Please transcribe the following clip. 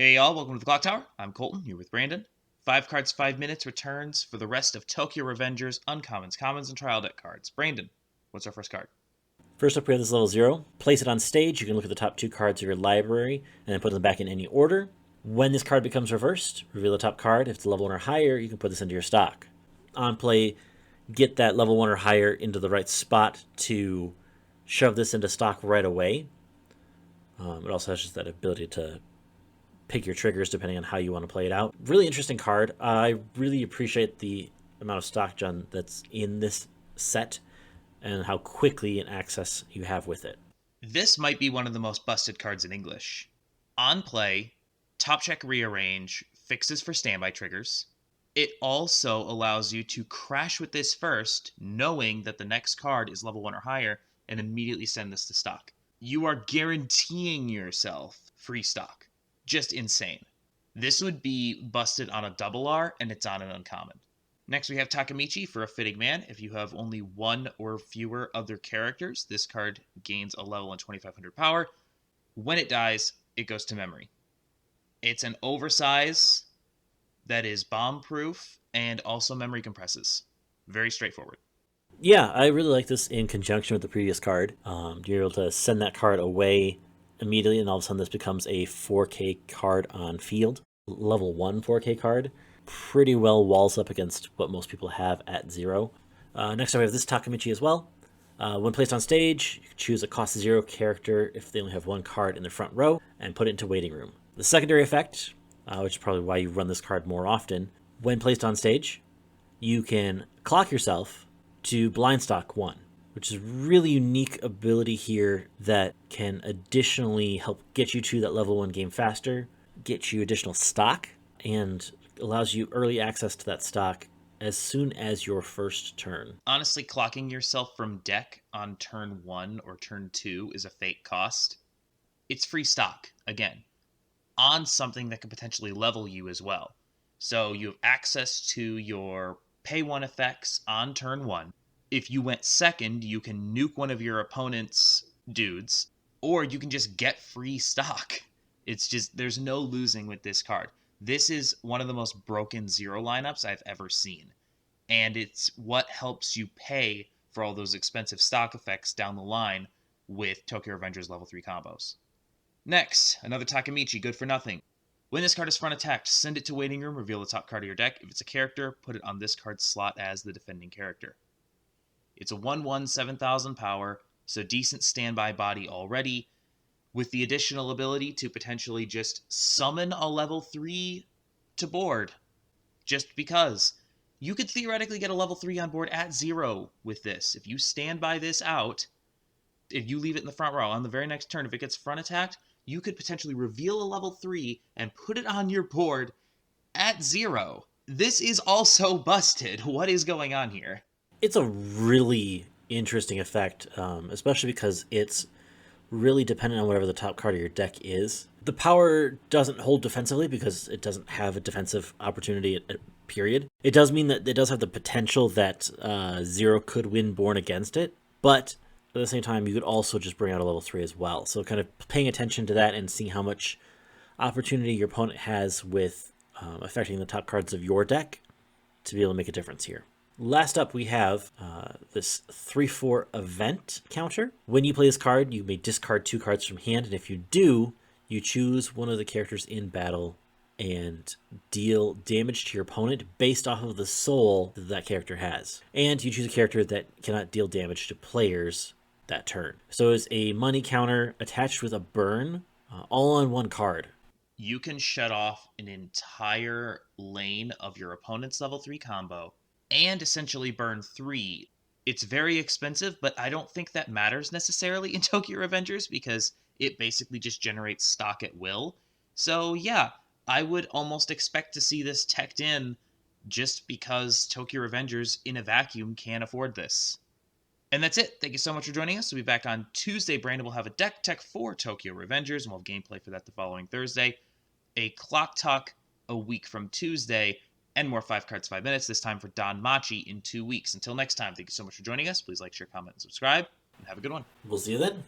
Hey y'all, welcome to the Clock Tower. I'm Colton, here with Brandon. 5 cards, 5 minutes returns for the rest of Tokyo Revengers, Uncommons, Commons, and Trial Deck cards. Brandon, what's our first card? First up, we have this level 0. Place it on stage. You can look at the top 2 cards of your library and then put them back in any order. When this card becomes reversed, reveal the top card. If it's level 1 or higher, you can put this into your stock. On play, get that level 1 or higher into the right spot to shove this into stock right away. It also has just that ability to pick your triggers depending on how you want to play it out. Really interesting card. I really appreciate the amount of stock gen that's in this set and how quickly an access you have with it. This might be one of the most busted cards in English. On play, top check rearrange, fixes for standby triggers. It also allows you to crash with this first, knowing that the next card is level 1 or higher, and immediately send this to stock. You are guaranteeing yourself free stock. Just insane. This would be busted on a double R, and it's on an uncommon. Next, we have Takemichi for a Fitting Man. If you have only one or fewer other characters, this card gains a level and 2500 power. When it dies, it goes to memory. It's an oversize that is bomb-proof and also memory compresses. Very straightforward. Yeah, I really like this in conjunction with the previous card. You're able to send that card away immediately, and all of a sudden this becomes a 4K card on field. Level 1 4K card. Pretty well walls up against what most people have at 0. Next up we have this Takemichi as well. When placed on stage, you can choose a cost 0 character if they only have one card in the front row, and put it into waiting room. The secondary effect, which is probably why you run this card more often, when placed on stage, you can clock yourself to blind stock 1, which is a really unique ability here that can additionally help get you to that level 1 game faster, get you additional stock, and allows you early access to that stock as soon as your first turn. Honestly, clocking yourself from deck on turn 1 or turn 2 is a fake cost. It's free stock, again, on something that could potentially level you as well. So you have access to your pay 1 effects on turn 1. If you went second, you can nuke one of your opponent's dudes, or you can just get free stock. It's just, there's no losing with this card. This is one of the most broken 0 lineups I've ever seen. And it's what helps you pay for all those expensive stock effects down the line with Tokyo Revengers level 3 combos. Next, another Takemichi, good for nothing. When this card is front attacked, send it to waiting room, reveal the top card of your deck. If it's a character, put it on this card's slot as the defending character. It's a 1/1, 7,000 power, so decent standby body already, with the additional ability to potentially just summon a level 3 to board. Just because. You could theoretically get a level 3 on board at 0 with this. If you stand by this out, if you leave it in the front row, on the very next turn, if it gets front attacked, you could potentially reveal a level 3 and put it on your board at 0. This is also busted. What is going on here? It's a really interesting effect, especially because it's really dependent on whatever the top card of your deck is. The power doesn't hold defensively because it doesn't have a defensive opportunity at period. It does mean that it does have the potential that 0 could win born against it, but at the same time, you could also just bring out a level 3 as well. So kind of paying attention to that and seeing how much opportunity your opponent has with affecting the top cards of your deck to be able to make a difference here. Last up, we have this 3/4 event counter. When you play this card, you may discard 2 cards from hand, and if you do, you choose one of the characters in battle and deal damage to your opponent based off of the soul that that character has. And you choose a character that cannot deal damage to players that turn. So it's a money counter attached with a burn, all on one card. You can shut off an entire lane of your opponent's level 3 combo and essentially burn 3. It's very expensive, but I don't think that matters necessarily in Tokyo Revengers because it basically just generates stock at will. So yeah, I would almost expect to see this teched in just because Tokyo Revengers in a vacuum can't afford this. And that's it. Thank you so much for joining us. We'll be back on Tuesday. Brandon will have a deck tech for Tokyo Revengers, and we'll have gameplay for that the following Thursday. A clock talk a week from Tuesday, and more 5 cards, 5 minutes, this time for Don Machi in 2 weeks. Until next time, thank you so much for joining us. Please like, share, comment, and subscribe, and have a good one. We'll see you then.